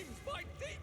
Seems quite deep.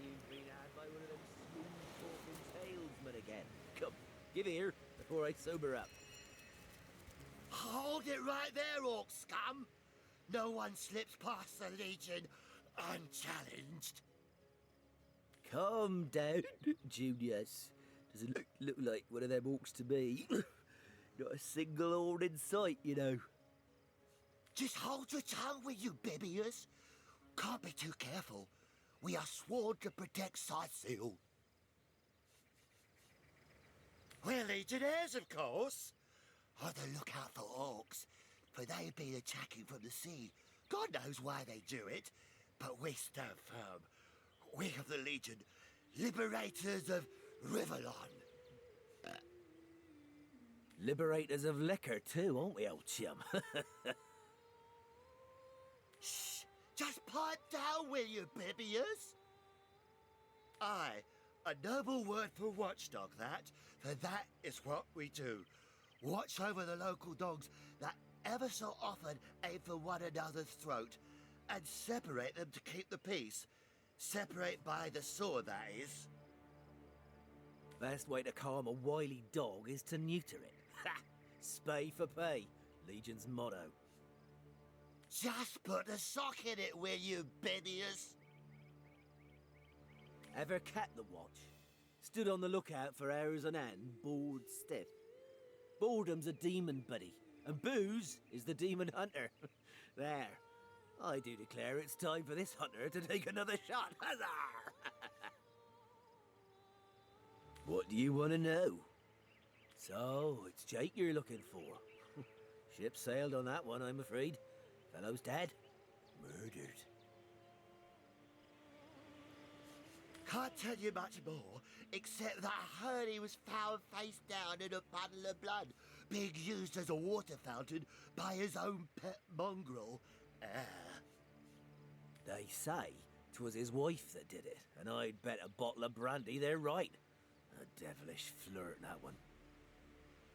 You've been had by one of them smooth-talking salesmen again. Come, give here before I sober up. Hold it right there, orc scum! No one slips past the Legion unchallenged. Calm down, Junius. Doesn't look like one of them orcs to me. Not a single horn in sight, you know. Just hold your tongue, will you, Bibius? Can't be too careful. We are sworn to protect Scythiel. We're legionnaires, of course. On the lookout for orcs, for they've been attacking from the sea. God knows why they do it, but we stand firm. We of the Legion, liberators of Rivalon. Liberators of liquor too, aren't we, old chum? Shh! Just pipe down, will you, Bibius? Aye, a noble word for watchdog, that, for that is what we do. Watch over the local dogs that ever so often aim for one another's throat, and separate them to keep the peace. Separate by the sword, that is. Best way to calm a wily dog is to neuter it. Ha! Spay for pay, Legion's motto. Just put a sock in it, will you, Bibius? Ever kept the watch? Stood on the lookout for hours on end, bored stiff. Boredom's a demon, buddy, and booze is the demon hunter. There. I do declare it's time for this hunter to take another shot. Huzzah! What do you want to know? So, it's Jake you're looking for. Ship sailed on that one, I'm afraid. Fellow's dead. Murdered. Can't tell you much more, except that I heard he was found face down in a puddle of blood, being used as a water fountain by his own pet mongrel. They say 'twas his wife that did it, and I'd bet a bottle of brandy they're right. A devilish flirt, that one.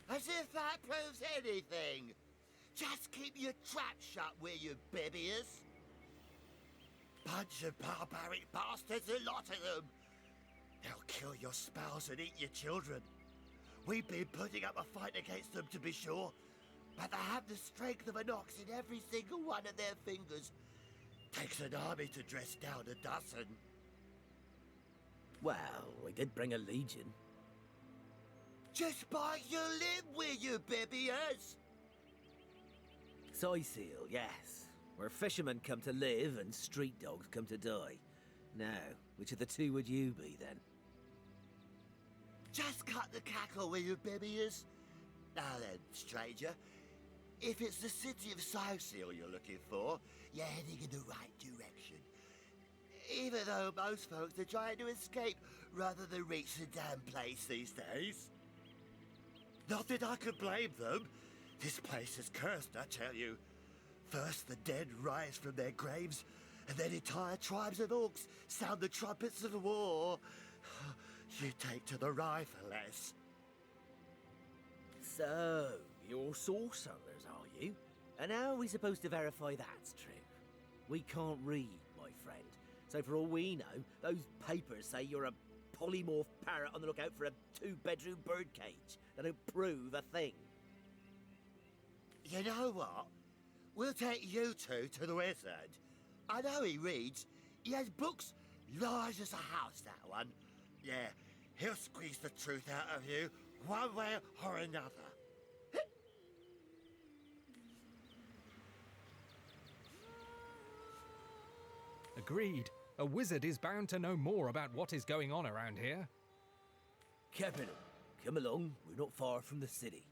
As if that proves anything. Just keep your trap shut, will you, Bibius? Bunch of barbaric bastards, a lot of them. They'll kill your spouse and eat your children. We've been putting up a fight against them, to be sure, but they have the strength of an ox in every single one of their fingers. Takes an army to dress down a dozen. Well, we did bring a legion. Just bite your lip, will you, Bibius? Soy seal, yes. Where fishermen come to live and street dogs come to die. Now, which of the two would you be, then? Just cut the cackle, will you, Bibius? Now then, stranger, if it's the city of Soy Seal you're looking for, you're heading in the right direction. Even though most folks are trying to escape rather than reach the damn place these days. Not that I could blame them. This place is cursed, I tell you. First the dead rise from their graves, and then entire tribes of orcs sound the trumpets of war. You take to the rifle-less. So, you're sorcerers, are you? And how are we supposed to verify that's true? We can't read, my friend. So for all we know, those papers say you're a polymorph parrot on the lookout for a two-bedroom birdcage. That don't prove a thing. You know what? We'll take you two to the wizard. I know he reads. He has books large as a house, that one. Yeah, he'll squeeze the truth out of you, one way or another. Agreed. A wizard is bound to know more about what is going on around here. Capital, come along. We're not far from the city.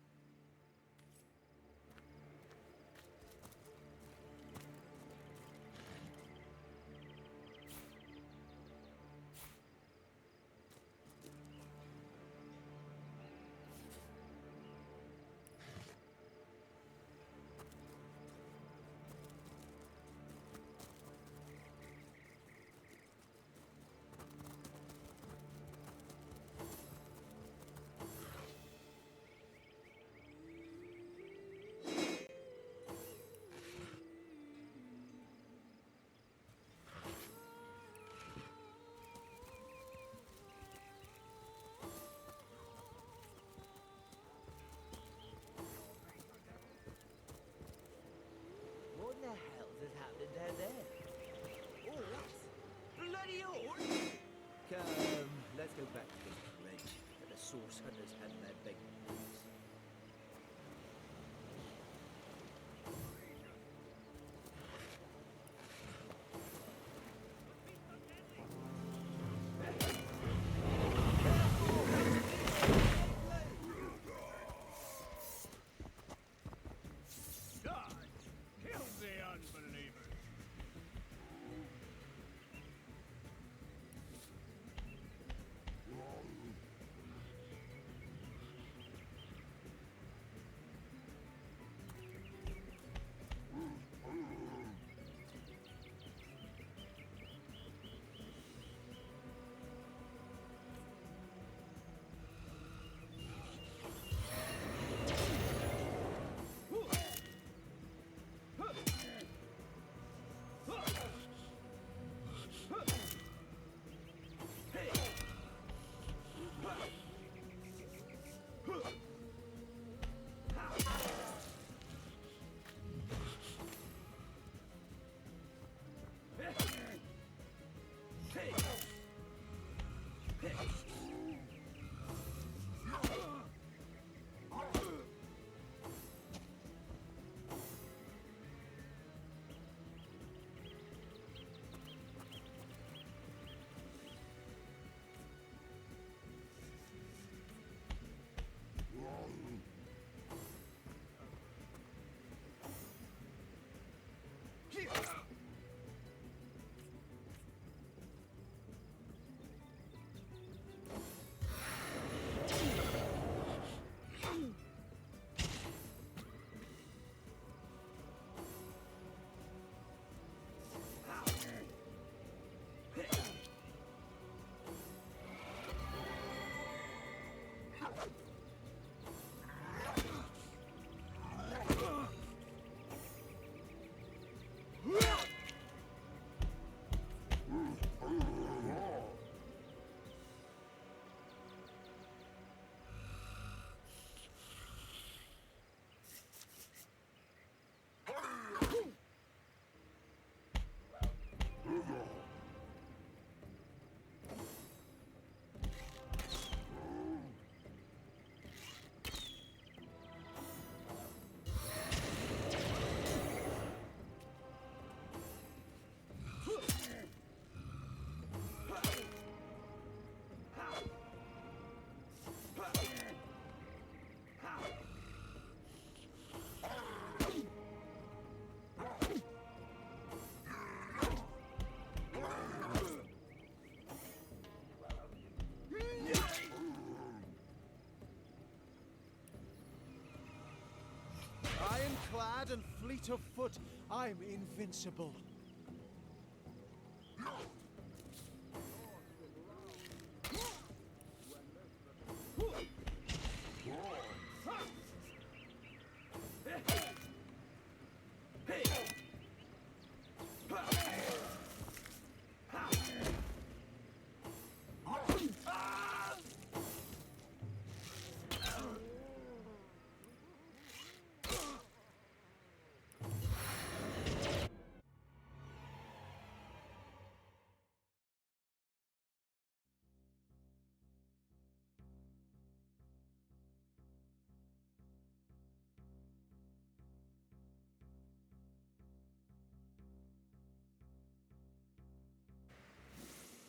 fleet of foot, I'm invincible.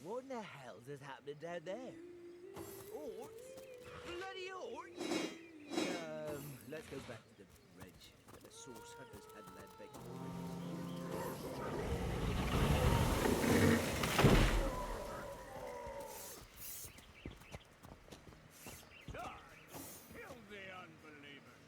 What in the hell's is happening down there? Orcs? Bloody orcs? Let's go back to the bridge. The source hunters hadn't that big. Kill the unbelievers.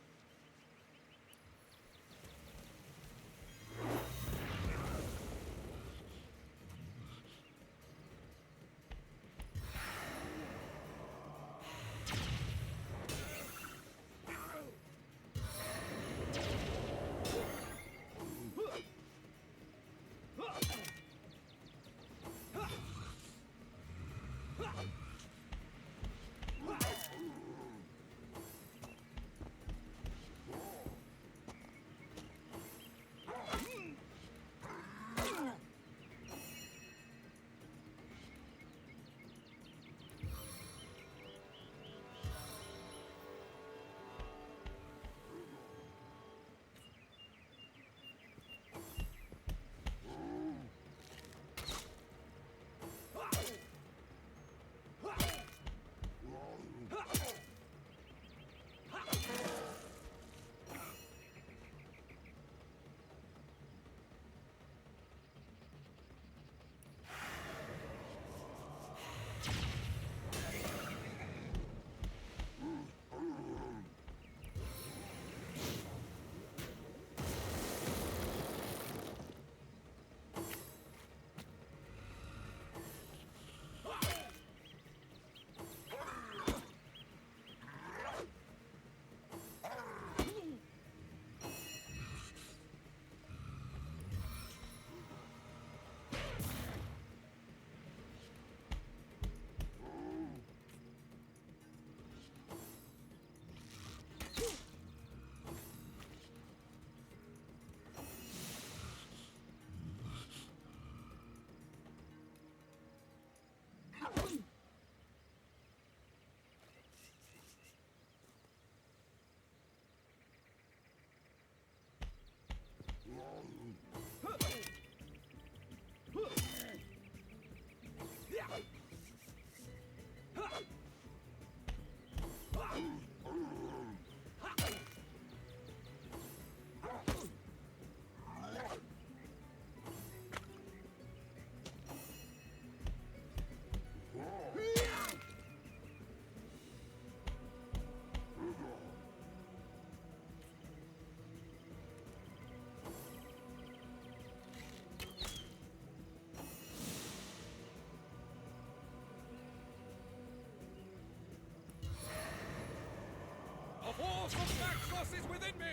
The force of Naxos is within me!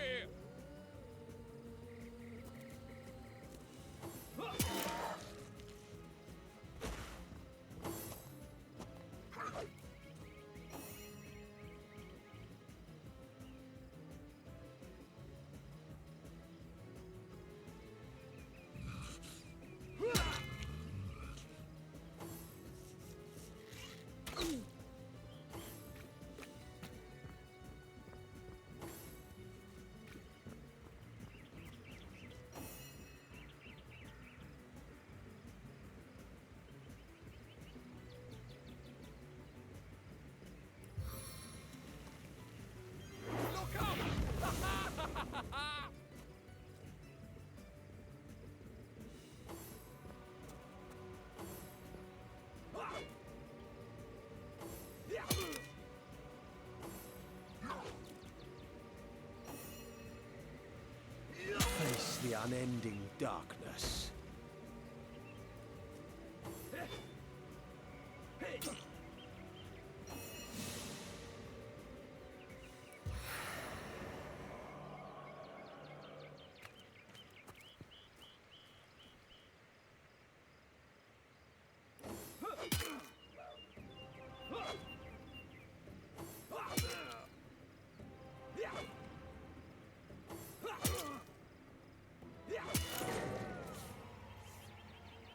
unending darkness.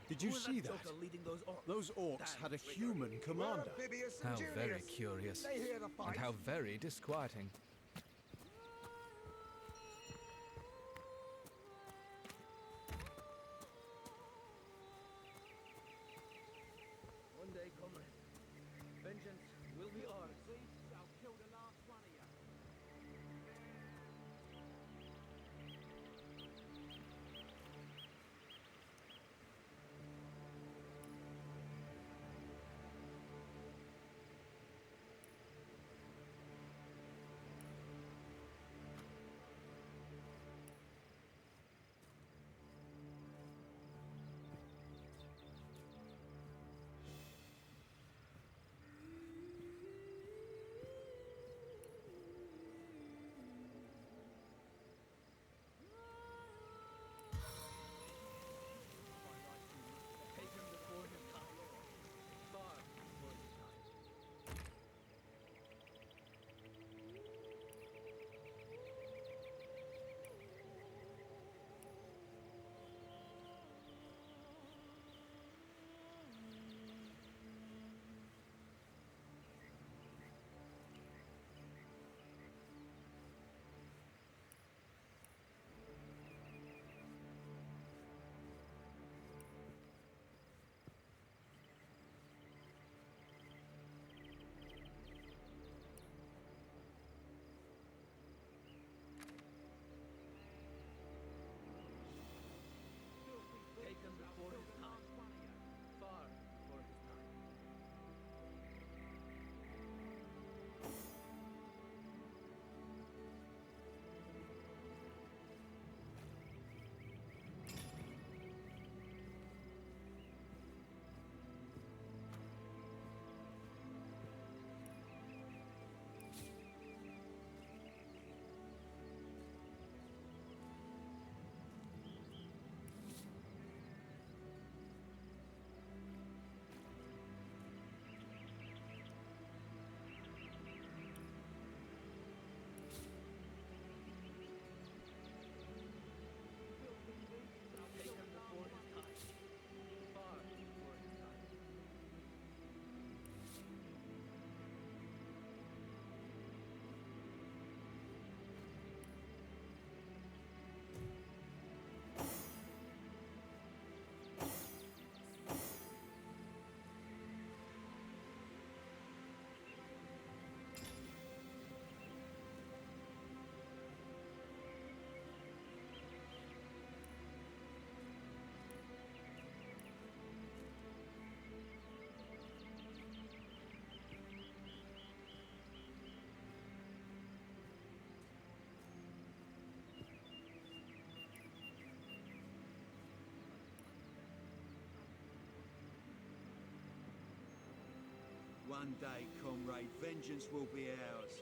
Did you see that? Those orcs had a human commander. How very curious. And how very disquieting. One day, comrade, vengeance will be ours. I'll kill the last one of you. Taken before his time. Far before his time. Taken before his time. Far before his time. One day, comrade, vengeance will be ours.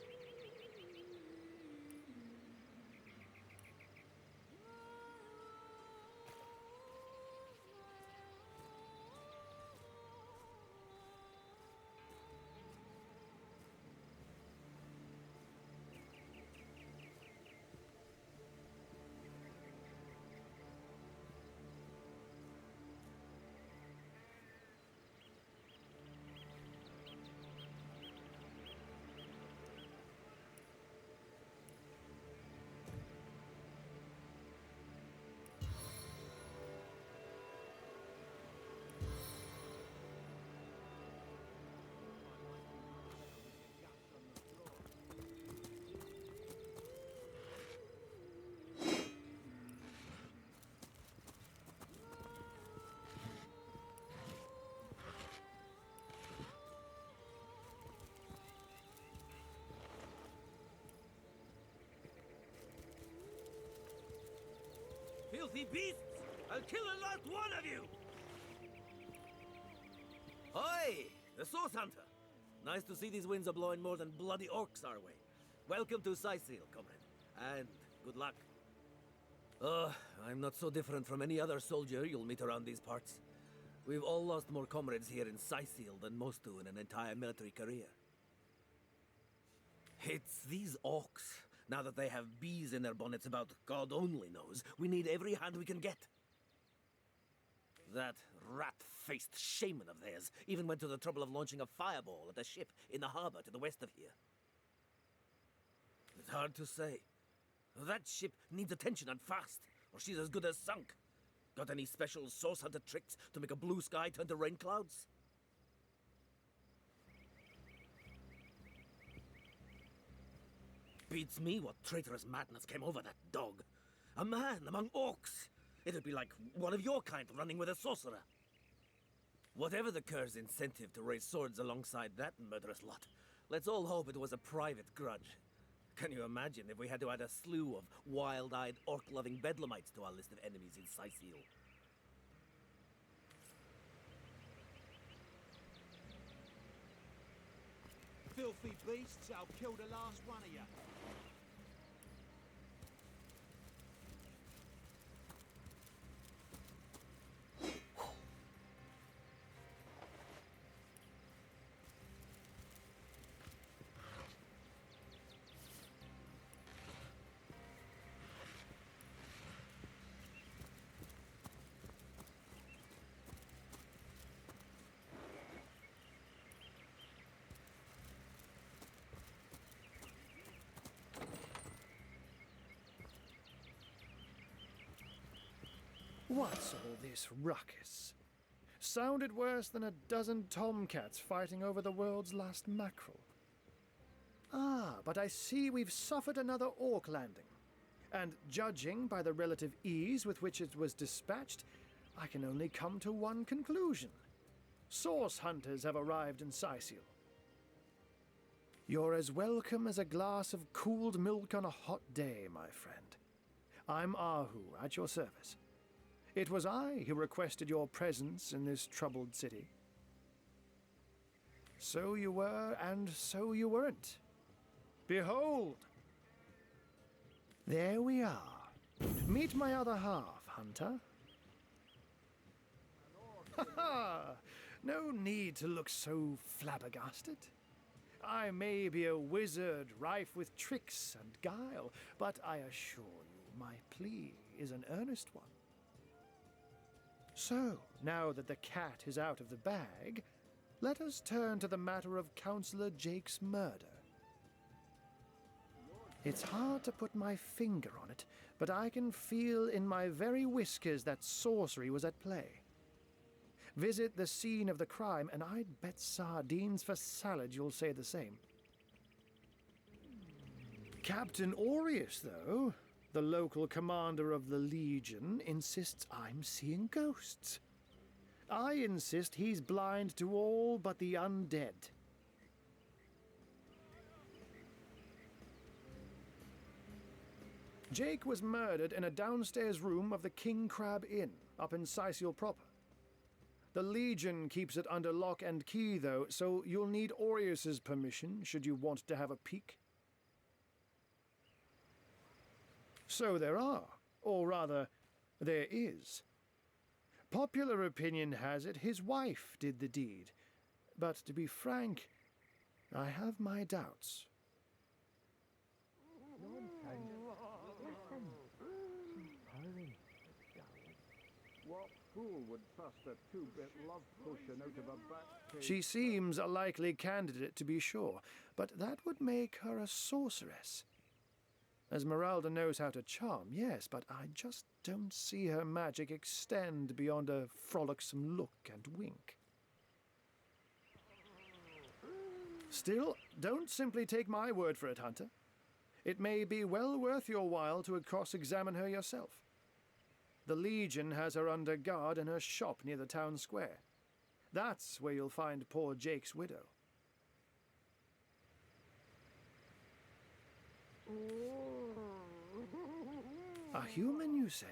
filthy beasts! I'll kill the last one of you! Hi! The Source Hunter! Nice to see these winds are blowing more than bloody orcs our way. Welcome to Sicil, comrade. And good luck. I'm not so different from any other soldier you'll meet around these parts. We've all lost more comrades here in Sicil than most do in an entire military career. It's these orcs. Now that they have bees in their bonnets about God only knows, we need every hand we can get. That rat-faced shaman of theirs even went to the trouble of launching a fireball at a ship in the harbor to the west of here. It's hard to say. That ship needs attention and fast, or she's as good as sunk. Got any special Source Hunter tricks to make a blue sky turn to rain clouds? Beats me what traitorous madness came over that dog. A man among orcs. It'd be like one of your kind running with a sorcerer. Whatever the Cur's incentive to raise swords alongside that murderous lot, let's all hope it was a private grudge. Can you imagine if we had to add a slew of wild-eyed, orc-loving bedlamites to our list of enemies in Sicil? Filthy beasts, I'll kill the last one of you. What's all this ruckus? Sounded worse than a dozen tomcats fighting over the world's last mackerel. Ah, but I see we've suffered another orc landing. And judging by the relative ease with which it was dispatched, I can only come to one conclusion. Source hunters have arrived in Sicil. You're as welcome as a glass of cooled milk on a hot day, my friend. I'm Ahu, at your service. It was I who requested your presence in this troubled city. So you were, and so you weren't. Behold! There we are. Meet my other half, Hunter. Ha ha! No need to look so flabbergasted. I may be a wizard rife with tricks and guile, but I assure you my plea is an earnest one. So, now that the cat is out of the bag, let us turn to the matter of Councillor Jake's murder. It's hard to put my finger on it, but I can feel in my very whiskers that sorcery was at play. Visit the scene of the crime, and I'd bet sardines for salad you'll say the same. Captain Aureus, though, the local commander of the Legion, insists I'm seeing ghosts. I insist he's blind to all but the undead. Jake was murdered in a downstairs room of the King Crab Inn, up in Sicil proper. The Legion keeps it under lock and key, though, so you'll need Aureus's permission should you want to have a peek. So there are, or rather, there is. Popular opinion has it his wife did the deed, but to be frank, I have my doubts. What fool would trust a two-bit love potion out of a back cave? She seems a likely candidate, to be sure, but that would make her a sorceress. Esmeralda knows how to charm, yes, but I just don't see her magic extend beyond a frolicsome look and wink. Still, don't simply take my word for it, Hunter. It may be well worth your while to cross-examine her yourself. The Legion has her under guard in her shop near the town square. That's where you'll find poor Jake's widow. A human, you say?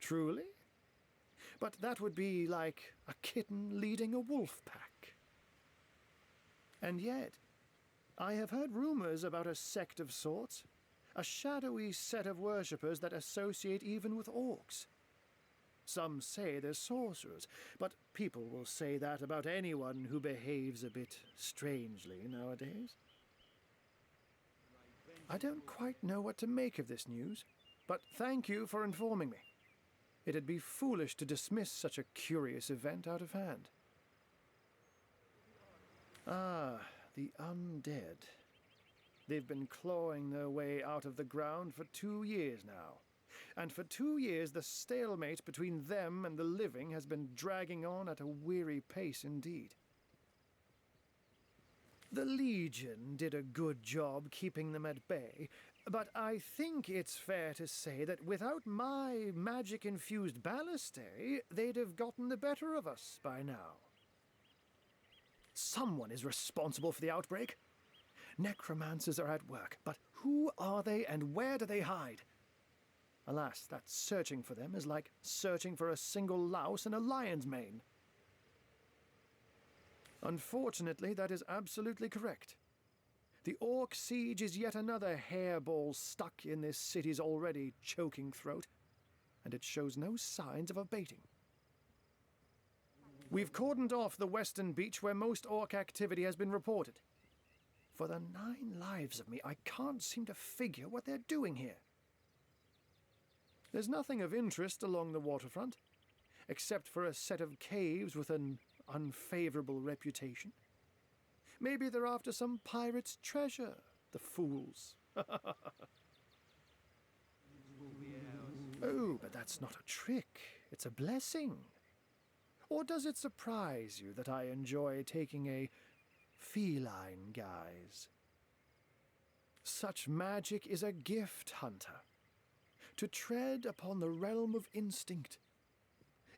Truly? But that would be like a kitten leading a wolf pack. And yet, I have heard rumors about a sect of sorts, a shadowy set of worshippers that associate even with orcs. Some say they're sorcerers, but people will say that about anyone who behaves a bit strangely nowadays. I don't quite know what to make of this news, but thank you for informing me. It'd be foolish to dismiss such a curious event out of hand. Ah, the undead. They've been clawing their way out of the ground for 2 years now. And for 2 years, the stalemate between them and the living has been dragging on at a weary pace indeed. The Legion did a good job keeping them at bay, but I think it's fair to say that without my magic-infused ballistae, they'd have gotten the better of us by now. Someone is responsible for the outbreak. Necromancers are at work, but who are they and where do they hide? Alas, that searching for them is like searching for a single louse in a lion's mane. Unfortunately, that is absolutely correct. The Orc siege is yet another hairball stuck in this city's already choking throat, and it shows no signs of abating. We've cordoned off the western beach where most Orc activity has been reported. For the 9 lives of me, I can't seem to figure what they're doing here. There's nothing of interest along the waterfront, except for a set of caves with an unfavorable reputation. Maybe they're after some pirate's treasure, the fools. Oh, but that's not a trick. It's a blessing. Or does it surprise you that I enjoy taking a feline guise? Such magic is a gift, Hunter. To tread upon the realm of instinct.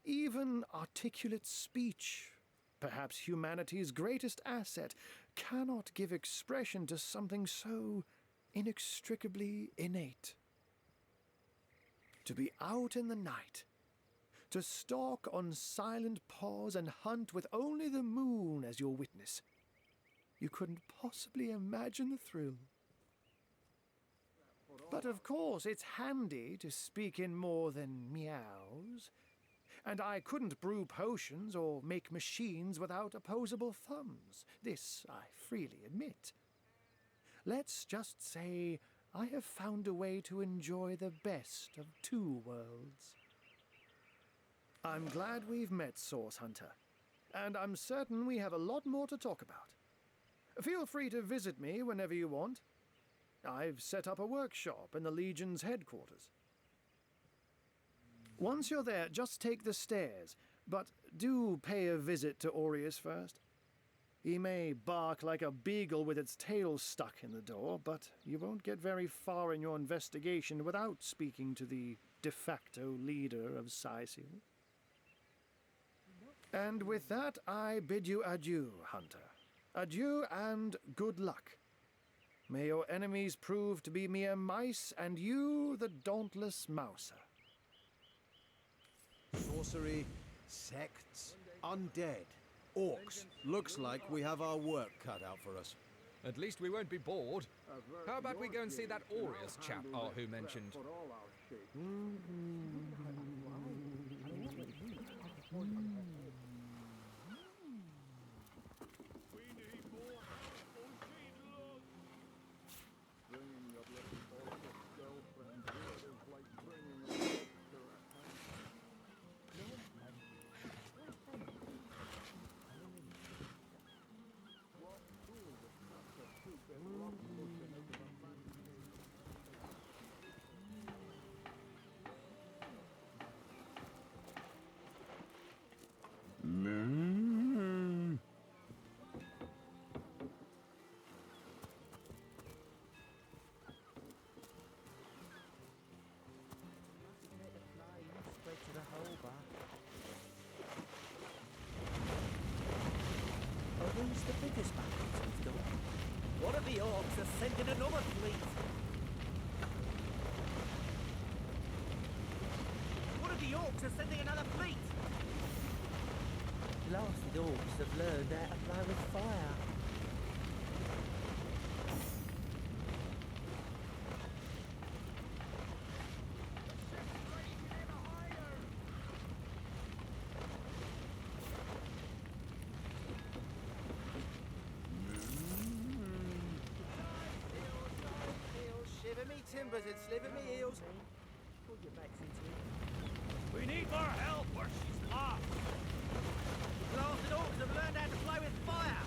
Even articulate speech, perhaps humanity's greatest asset, cannot give expression to something so inextricably innate. To be out in the night, to stalk on silent paws and hunt with only the moon as your witness. You couldn't possibly imagine the thrill. But of course, it's handy to speak in more than meows. And I couldn't brew potions or make machines without opposable thumbs. This I freely admit. Let's just say I have found a way to enjoy the best of 2 worlds. I'm glad we've met, Source Hunter. And I'm certain we have a lot more to talk about. Feel free to visit me whenever you want. I've set up a workshop in the Legion's headquarters. Once you're there, just take the stairs, but do pay a visit to Aureus first. He may bark like a beagle with its tail stuck in the door, but you won't get very far in your investigation without speaking to the de facto leader of Sicil. And with that, I bid you adieu, Hunter. Adieu and good luck. May your enemies prove to be mere mice, and you the dauntless mouser. Sorcery, sects, undead, orcs. Looks like we have our work cut out for us. At least we won't be bored. How about we go and see that Aureus chap Arhu mentioned? Who's the biggest bandits we've done? One of the orcs are sending another fleet. One of the orcs are sending another fleet! Blasted orcs have learned how to play with fire. Shiver me timbers and sliver me heels. Pull your backs into it. We need more help or she's lost. Blasted orcs have learned how to play with fire!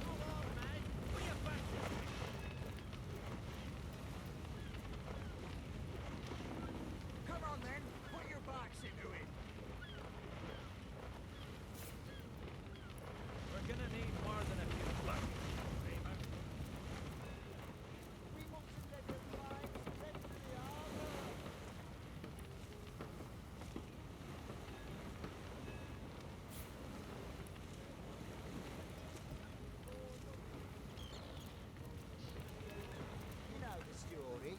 Come on, man! Put your backs into it. Come on then, put your backs into it. We're gonna need more than a few bucks. We want to let the flames spread to the armor. You know the story.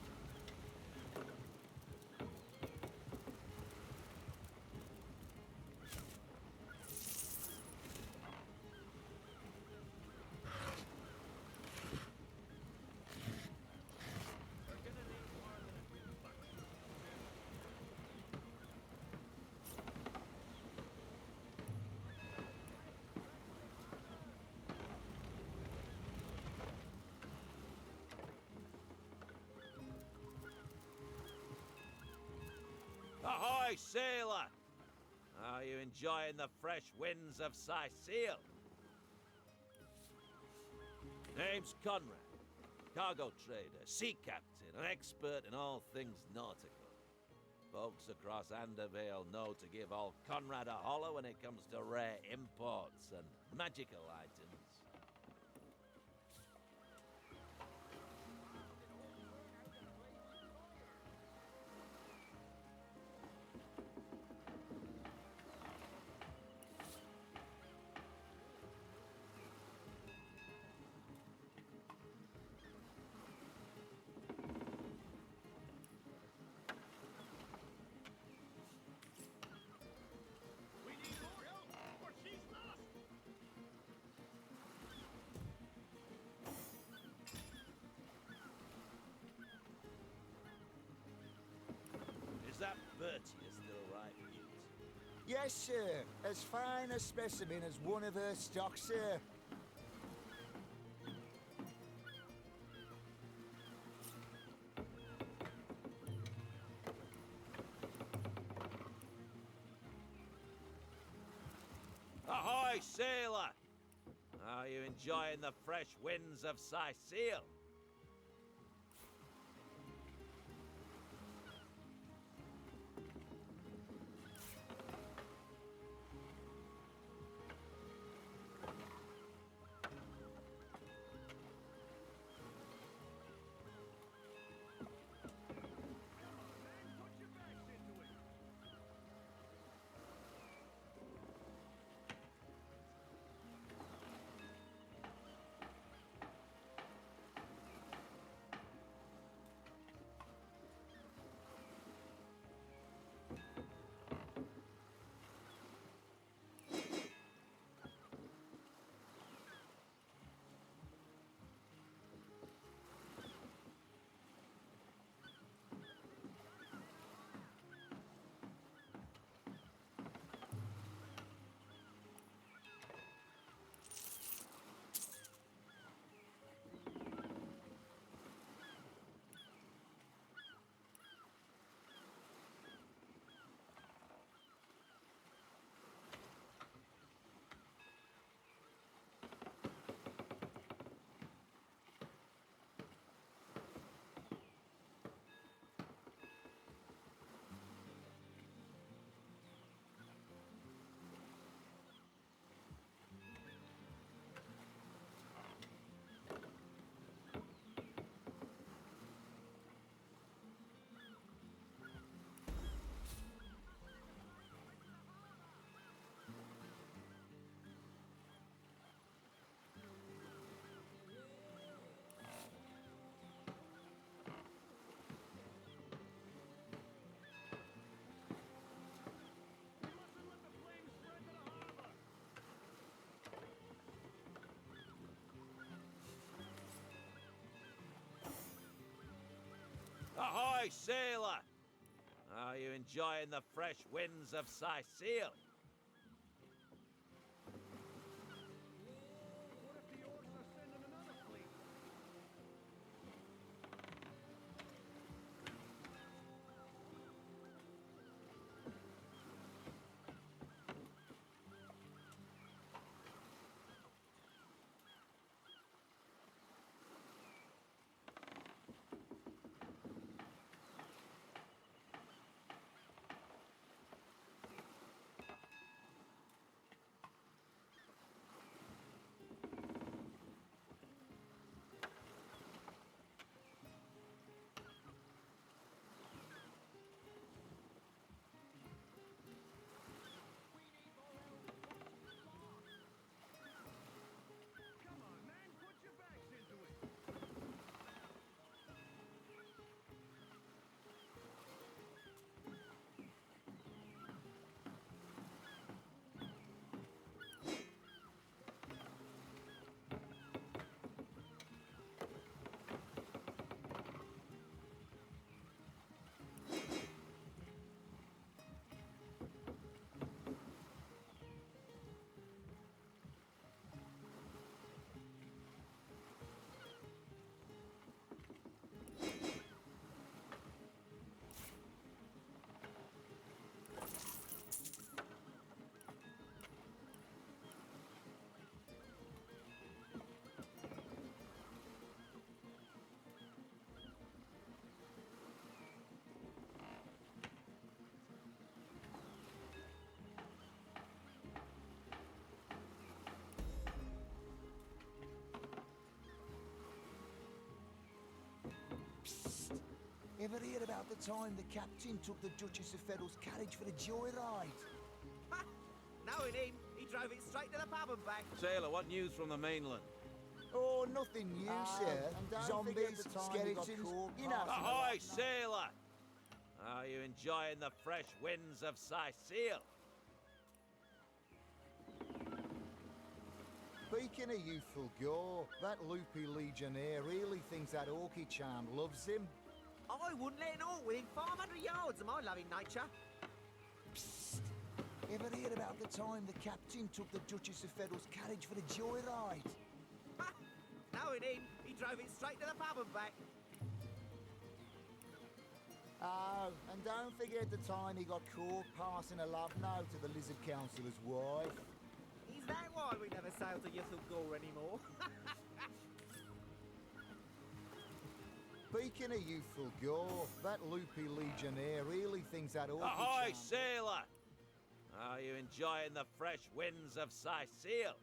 Ahoy, sailor! Are you enjoying the fresh winds of Sicile? Name's Conrad, cargo trader, sea captain, an expert in all things nautical. Folks across Andervale know to give old Conrad a holler when it comes to rare imports and magical items. We need more help or she's lost. Is that Bertie still right, Mute? Yes, sir. As fine a specimen as one of her stock, sir. Ahoy, sailor! Are you enjoying the fresh winds of Sicile? Put your backs into it. Ahoy, sailor! Are you enjoying the fresh winds of Sicile? What if the orcs are sending another fleet? Come on, man, put your backs into it. Ever hear about the time the captain took the Duchess of Federal's carriage for a joyride? Ha! Knowing him, he drove it straight to the pub and back. Sailor, what news from the mainland? Oh, nothing new, sir. and don't Zombies, forget the time he got skeletons, caught you know. Ahoy, sailor! Are you enjoying the fresh winds of Sicile? Speaking of youthful gore, that loopy legionnaire really thinks that orky charm loves him. I wouldn't let an orc within 500 yards of my loving nature. Ever hear about the time the captain took the Duchess of Federal's carriage for a joyride? Ha! Knowing him, he drove it straight to the pub and back. Oh, and don't forget the time he got caught passing a love note to the Lizard Councillor's wife. Is that why we never sail to Ythel anymore? Speaking of youthful gore, that loopy legionnaire really thinks that orky Ahoy, charm... sailor! Are you enjoying the fresh winds of Sicile?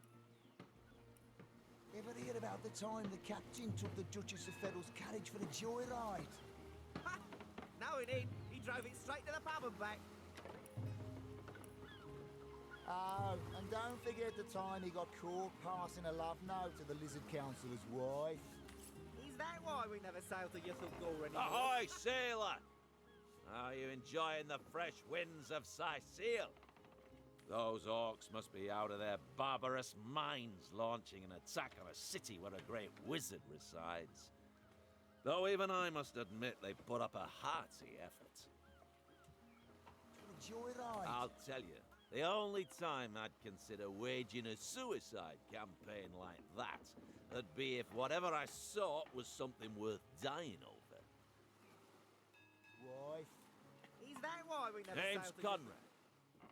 Ever hear about the time the captain took the Duchess of Federal's carriage for a joyride? Ha! Knowing him, he drove it straight to the pub and back. Oh, and don't forget the time he got caught passing a love note to the Lizard Councillor's wife. Is that why we never sail to Ythel anymore? Ahoy, sailor! Are you enjoying the fresh winds of Sicile? Those orcs must be out of their barbarous minds launching an attack on a city where a great wizard resides. Though even I must admit they put up a hearty effort. For a joyride? I'll tell you, the only time I'd consider waging a suicide campaign like that would be if whatever I sought was something worth dying over. Wife? Is that why we never Name's sail to Conrad.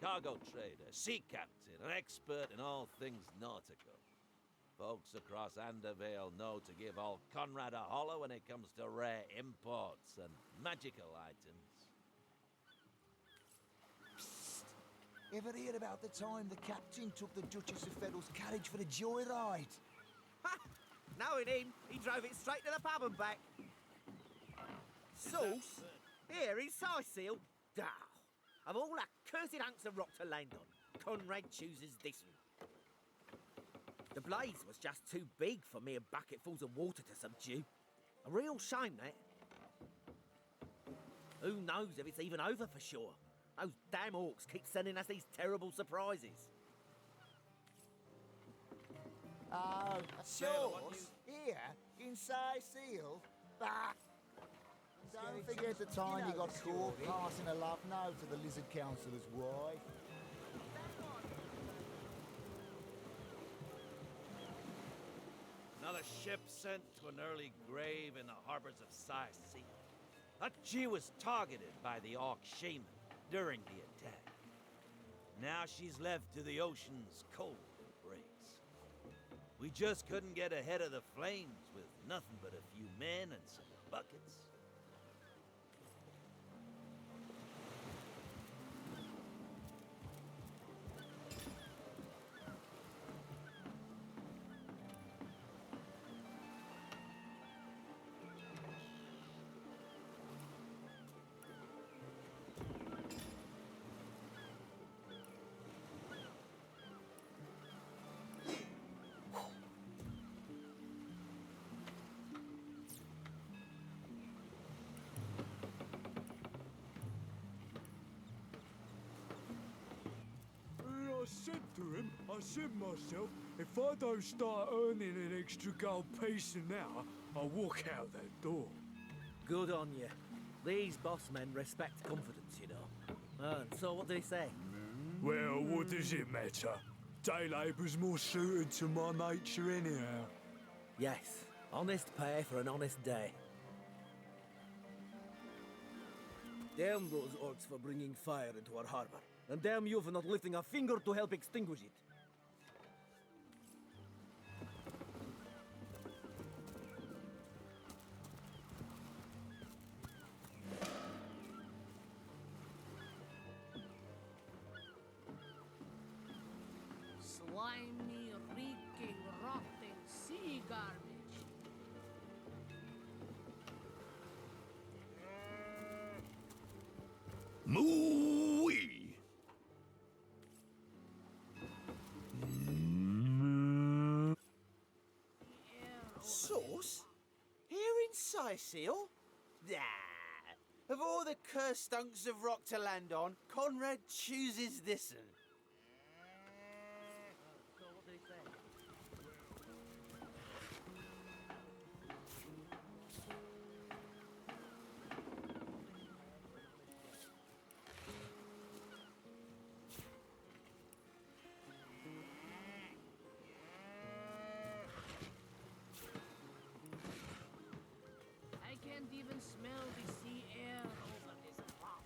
Cargo trader, sea captain, an expert in all things nautical. Folks across Andervale know to give old Conrad a holler when it comes to rare imports and magical items. Ever hear about the time the captain took the Duchess of Federal's carriage for a joyride? Ha! Knowing him, he drove it straight to the pub and back. Sauce? Here in Sicile? Dow! Of all that cursed hunks of rock to land on, Conrad chooses this one. The blaze was just too big for mere bucketfuls of water to subdue. A real shame, that. Who knows if it's even over for sure? Those damn orcs keep sending us these terrible surprises. Oh, sauce? Here? In Sicile? Bah! Don't forget the time you got caught passing a love note to the Lizard Councillor's wife. Another ship sent to an early grave in the harbors of Sea. That she was targeted by the Orc shaman during the attack. Now she's left to the ocean's cold embrace. We just couldn't get ahead of the flames with nothing but a few men and some buckets. I said myself, if I don't start earning an extra gold piece an hour, I'll walk out that door. Good on you. These boss men respect confidence, you know. And so what did he say? Well, what does it matter? Day labour's more suited to my nature anyhow. Yes, honest pay for an honest day. Damn those orcs for bringing fire into our harbor. And damn you for not lifting a finger to help extinguish it. Slimy, reeking, rotting sea garbage. Moo-wee! Sauce? Here in Sicil? Nah. Of all the cursed stunks of rock to land on, Conrad chooses this one. So what did he say? I can't even smell the sea air over this rock.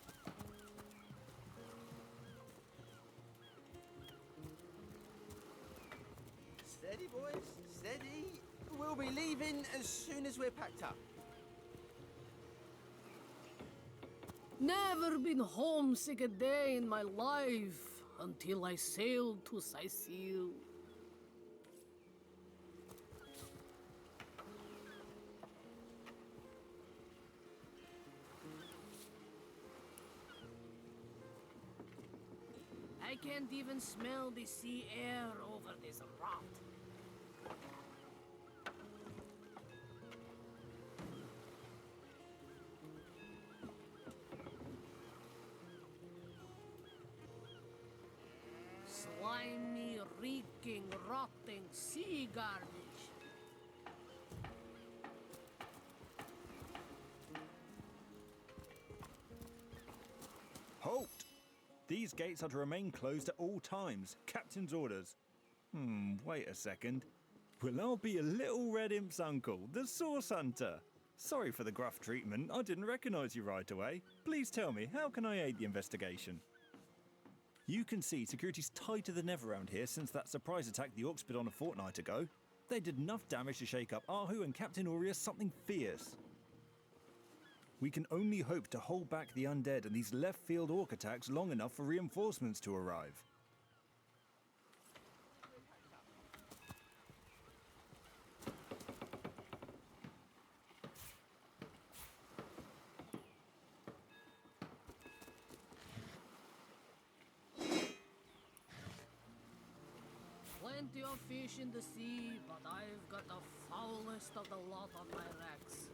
Steady, boys, steady. We'll be leaving as soon as we're packed up. Never been homesick a day in my life until I sailed to Sicil. I can't even smell the sea air over this rot. Slimy, reeking, rotting sea garbage. Halt! These gates are to remain closed at all times. Captain's orders. Wait a second. Well, I'll be a little red imp's uncle, the Source Hunter. Sorry for the gruff treatment. I didn't recognise you right away. Please tell me, how can I aid the investigation? You can see security's tighter than ever around here since that surprise attack the Orcs put on a fortnight ago. They did enough damage to shake up Ahu and Captain Aureus something fierce. We can only hope to hold back the undead and these left-field Orc attacks long enough for reinforcements to arrive. Plenty of fish in the sea, but I've got the foulest of the lot on my racks.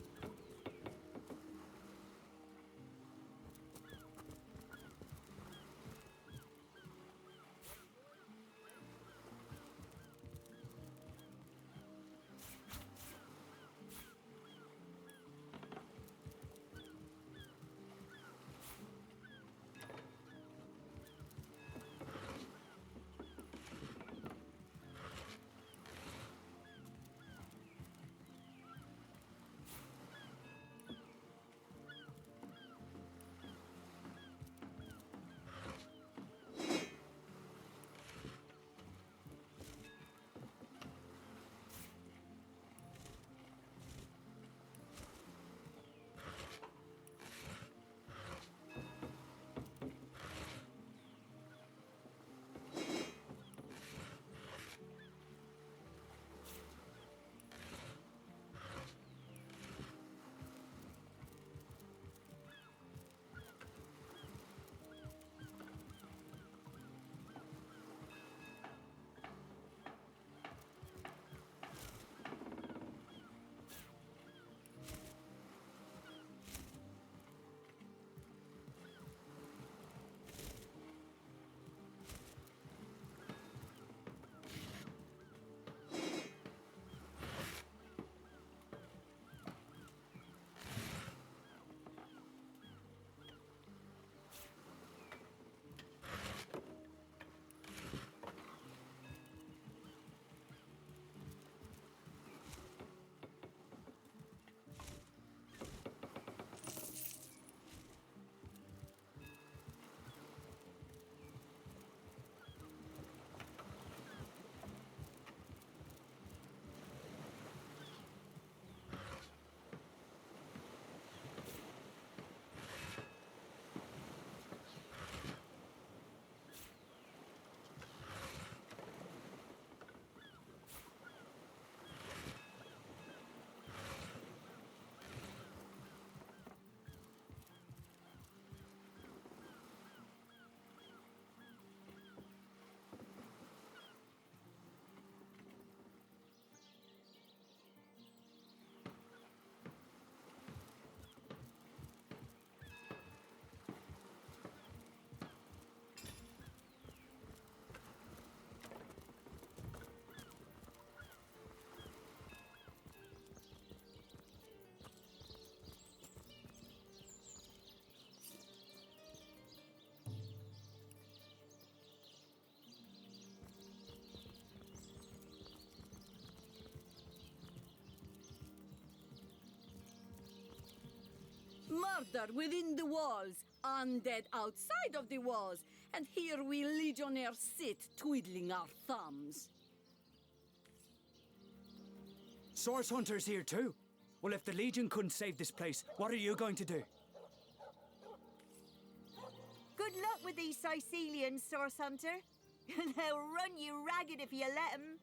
order within the walls, undead outside of the walls, and here we legionnaires sit twiddling our thumbs. Source Hunter's here too. Well, if the Legion couldn't save this place, what are you going to do? Good luck with these Sicilians, Source Hunter. They'll run you ragged if you let 'em.